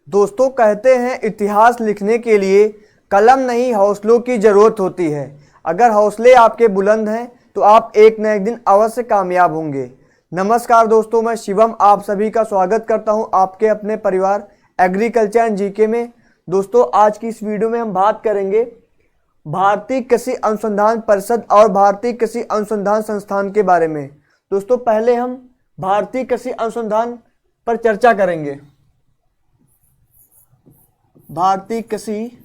दोस्तों कहते हैं इतिहास लिखने के लिए कलम नहीं हौसलों की ज़रूरत होती है। अगर हौसले आपके बुलंद हैं तो आप एक न एक दिन अवश्य कामयाब होंगे। नमस्कार दोस्तों, मैं शिवम आप सभी का स्वागत करता हूं आपके अपने परिवार एग्रीकल्चर एंड जीके में। दोस्तों आज की इस वीडियो में हम बात करेंगे भारतीय कृषि अनुसंधान परिषद और भारतीय कृषि अनुसंधान संस्थान के बारे में। दोस्तों पहले हम भारतीय कृषि अनुसंधान पर चर्चा करेंगे। भारतीय कृषि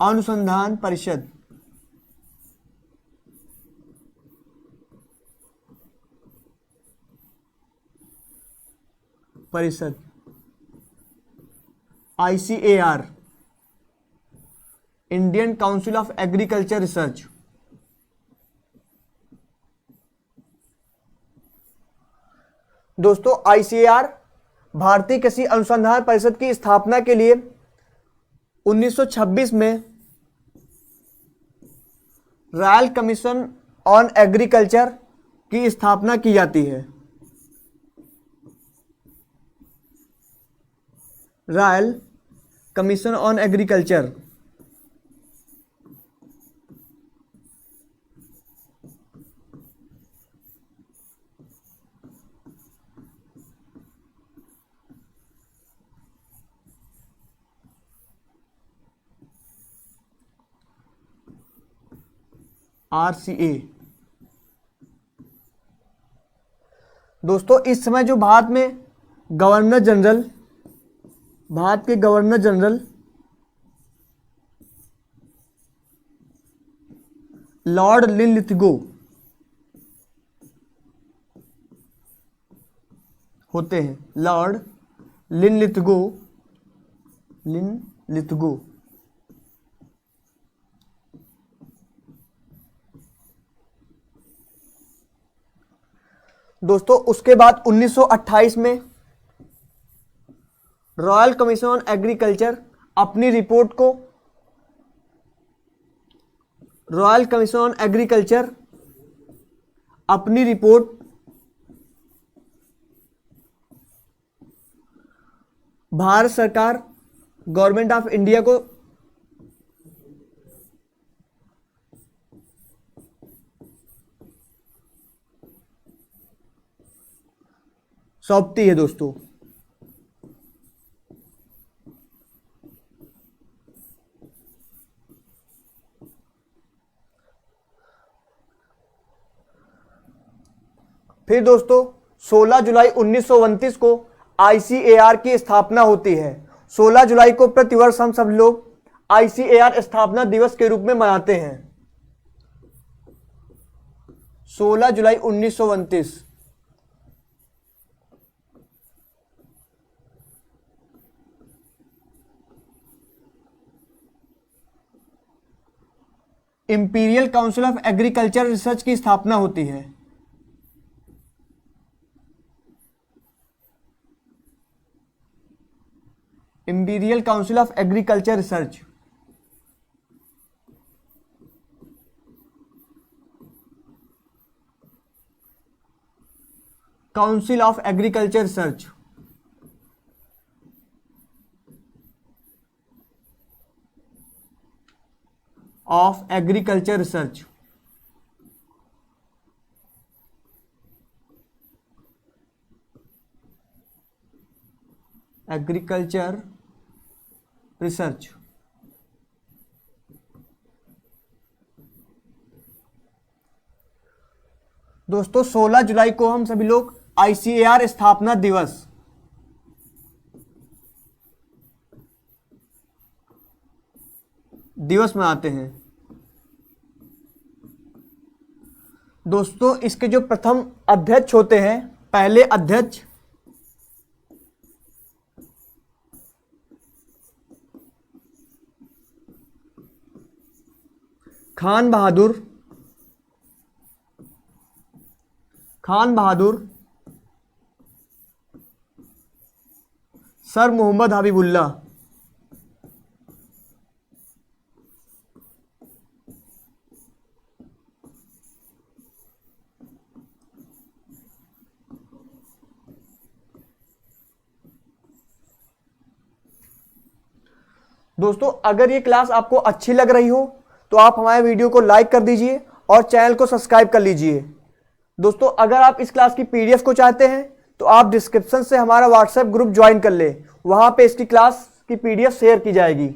अनुसंधान परिषद ICAR, Indian council of agriculture research. दोस्तों ICAR भारतीय कृषि अनुसंधान परिषद की स्थापना के लिए 1926 में रॉयल कमीशन ऑन एग्रीकल्चर की स्थापना की जाती है। Royal commission on agriculture RCA। दोस्तों इस समय जो भारत में गवर्नर जनरल, भारत के गवर्नर जनरल लॉर्ड लिनलिथगो होते हैं। लॉर्ड लिनलिथगो दोस्तों उसके बाद 1928 में रॉयल कमीशन ऑन एग्रीकल्चर अपनी रिपोर्ट को भारत सरकार गवर्नमेंट ऑफ इंडिया को सौंपती है। दोस्तों फिर दोस्तों 16 जुलाई 1929 को ICAR की स्थापना होती है। 16 जुलाई को प्रतिवर्ष हम सब लोग ICAR स्थापना दिवस के रूप में मनाते हैं। 16 जुलाई 1929 imperial council of agriculture research की स्थापना होती है। Imperial council of agriculture research council of agriculture research of agriculture research agriculture research. दोस्तों 16 जुलाई को हम सभी लोग ICAR स्थापना दिवस मनाते हैं। दोस्तों इसके जो प्रथम अध्यक्ष होते हैं, पहले अध्यक्ष खान बहादुर सर मोहम्मद हबीबुल्ला। दोस्तों अगर ये क्लास आपको अच्छी लग रही हो तो आप हमारे वीडियो को लाइक कर दीजिए और चैनल को सब्सक्राइब कर लीजिए। दोस्तों अगर आप इस क्लास की पीडीएफ को चाहते हैं तो आप डिस्क्रिप्शन से हमारा व्हाट्सएप ग्रुप ज्वाइन कर ले, वहां पे इसकी क्लास की पीडीएफ शेयर की जाएगी।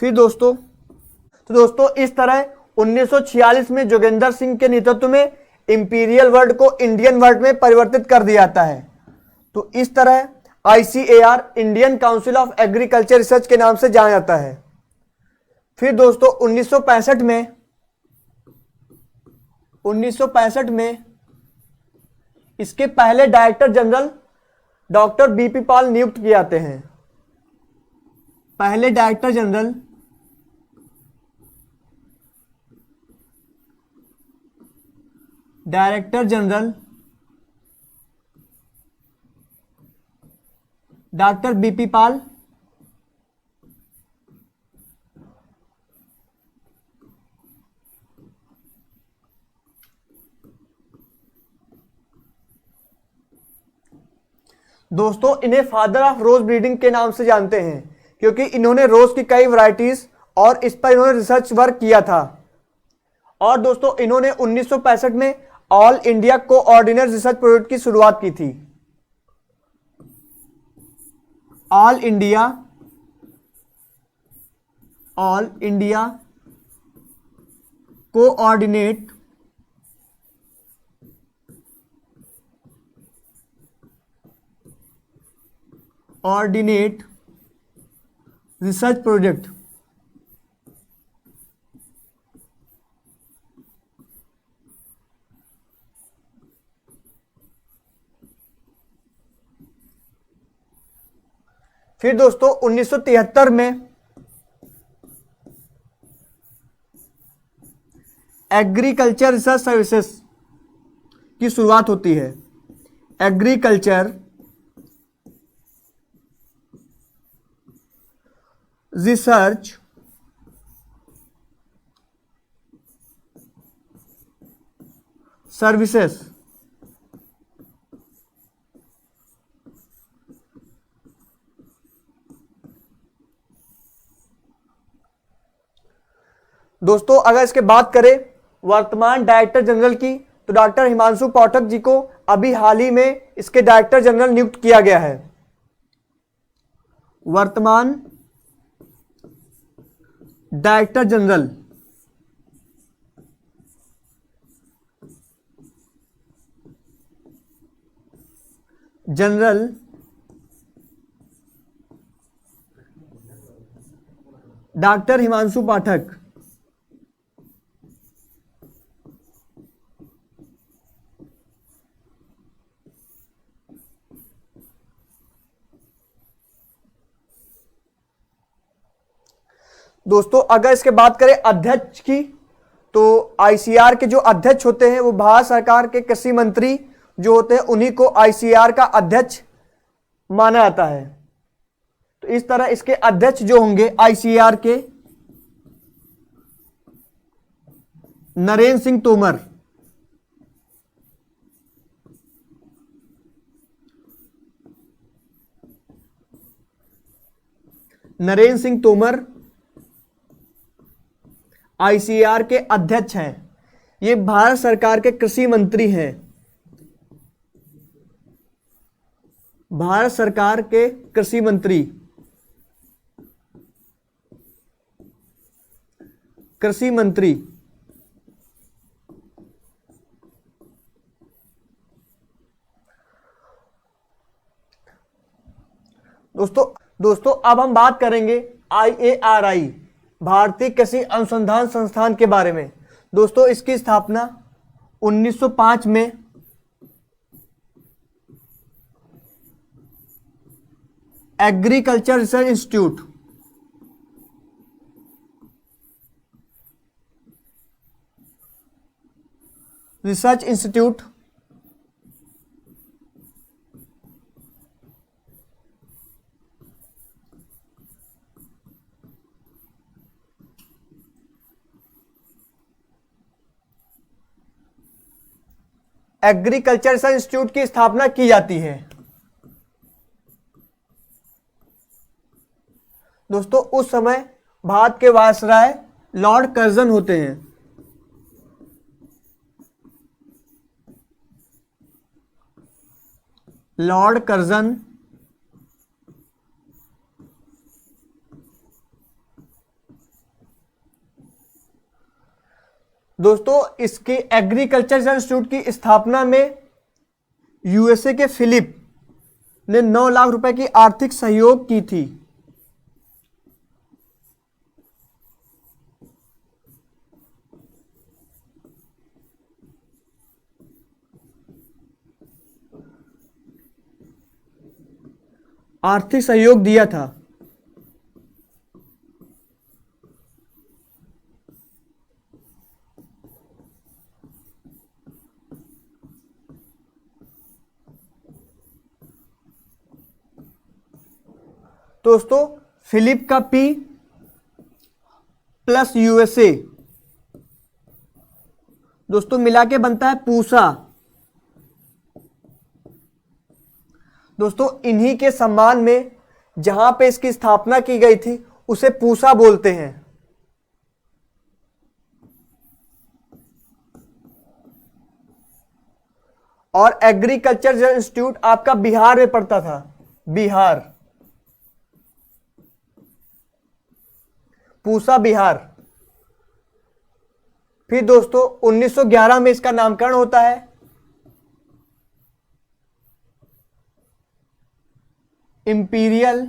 फिर दोस्तों इस तरह 1946 में जोगेंद्र सिंह के नेतृत्व में इंपीरियल वर्ड को इंडियन वर्ड में परिवर्तित कर दिया जाता है। तो इस तरह ICAR Indian council of agriculture research के नाम से जाना जाता है। फिर दोस्तों 1965 में इसके पहले डायरेक्टर जनरल डॉक्टर बीपी पाल नियुक्त किए जाते हैं। पहले डायरेक्टर जनरल डॉक्टर बीपी पाल दोस्तों इन्हें फादर ऑफ रोज ब्रीडिंग के नाम से जानते हैं क्योंकि इन्होंने रोज की कई वैरायटीज और इस पर इन्होंने रिसर्च वर्क किया था। और दोस्तों इन्होंने 1965 में all India coordinate research project की शुरुआत की थी। All India coordinate research project. फिर दोस्तों 1973 में एग्रीकल्चर रिसर्च सर्विसेज की शुरुआत होती है। एग्रीकल्चर रिसर्च सर्विसेज दोस्तों अगर इसके बात करें वर्तमान डायरेक्टर जनरल की तो डॉक्टर हिमांशु पाठक जी को अभी हाल ही में इसके डायरेक्टर जनरल नियुक्त किया गया है। वर्तमान डायरेक्टर जनरल डॉक्टर हिमांशु पाठक। दोस्तों अगर इसके बात करें अध्यक्ष की तो ICAR के जो अध्यक्ष होते हैं वो भारत सरकार के कृषि मंत्री जो होते हैं उन्हीं को ICAR का अध्यक्ष माना जाता है। तो इस तरह इसके अध्यक्ष जो होंगे ICAR के नरेंद्र सिंह तोमर। नरेंद्र सिंह तोमर ICAR के अध्यक्ष हैं। ये भारत सरकार के कृषि मंत्री हैं। भारत सरकार के कृषि मंत्री दोस्तों अब हम बात करेंगे IARI भारतीय कृषि अनुसंधान संस्थान के बारे में। दोस्तों इसकी स्थापना 1905 में agriculture research institute agriculture research institute की स्थापना की जाती है। दोस्तों उस समय भारत के वायसराय लॉर्ड कर्जन होते हैं। लॉर्ड कर्जन दोस्तों इसके एग्रीकल्चर इंस्टीट्यूट की स्थापना में यूएसए के फिलिप ने 9 लाख रुपए की आर्थिक सहयोग की थी। आर्थिक सहयोग दिया था। दोस्तों फिलिप का पी प्लस यूएसए दोस्तों मिला के बनता है पूसा। दोस्तों इन्हीं के सम्मान में जहां पे इसकी स्थापना की गई थी उसे पूसा बोलते हैं। और एग्रीकल्चर इंस्टीट्यूट आपका बिहार में पड़ता था, बिहार, पूसा बिहार। फिर दोस्तों 1911 में इसका नामकरण होता है। Imperial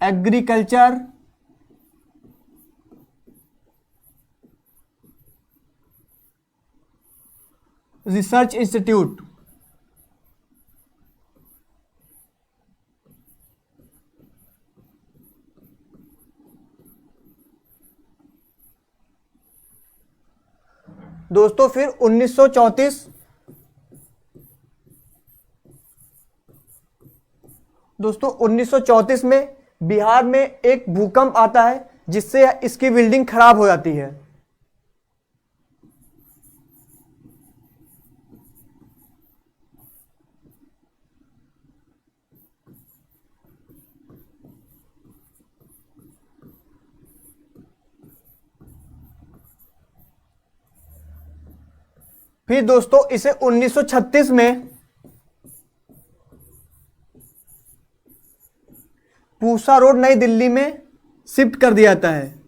agriculture research institute. दोस्तों फिर 1934 दोस्तों 1934 में बिहार में एक भूकंप आता है जिससे इसकी बिल्डिंग खराब हो जाती है। फिर दोस्तों इसे 1936 में पूसा रोड नई दिल्ली में शिफ्ट कर दिया जाता है।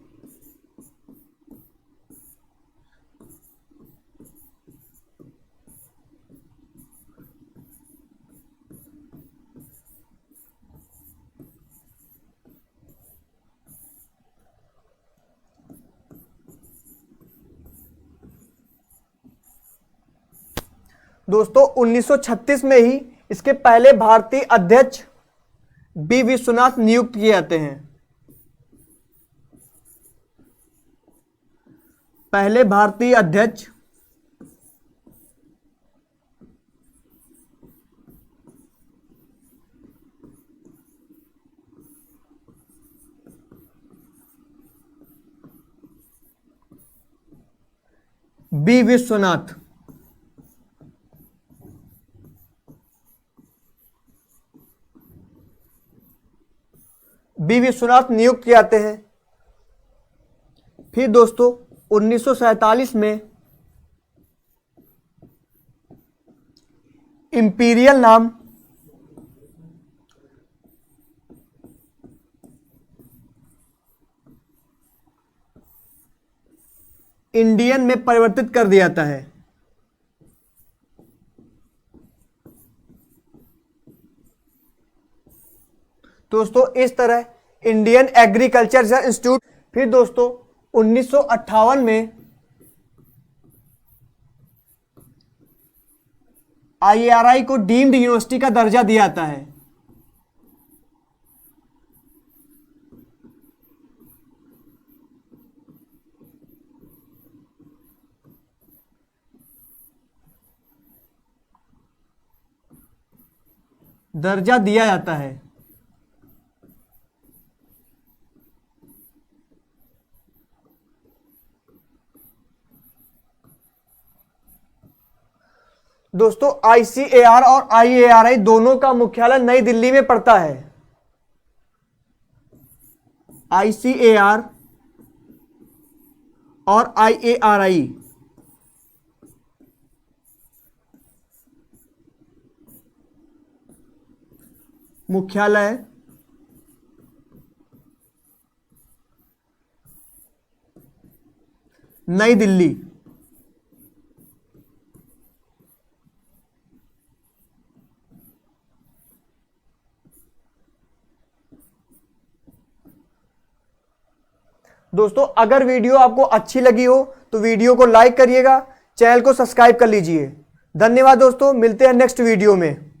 दोस्तों 1936 में ही इसके पहले भारतीय अध्यक्ष बी विश्वनाथ नियुक्त किए जाते हैं। पहले भारतीय अध्यक्ष बी विश्वनाथ। बी विश्वनाथ नियुक्त किए जाते हैं। फिर दोस्तों 1947 में इंपीरियल नाम इंडियन में परिवर्तित कर दिया जाता है। दोस्तों इस तरह इंडियन एग्रीकल्चर इंस्टीट्यूट। फिर दोस्तों 1958 में आईआरआई को डीम्ड यूनिवर्सिटी का दर्जा दिया जाता है। दर्जा दिया जाता है। दोस्तों ICAR और IARI दोनों का मुख्यालय नई दिल्ली में पड़ता है। ICAR और IARI मुख्यालय नई दिल्ली। दोस्तों अगर वीडियो आपको अच्छी लगी हो तो वीडियो को लाइक करिएगा, चैनल को सब्सक्राइब कर लीजिए। धन्यवाद दोस्तों, मिलते हैं नेक्स्ट वीडियो में।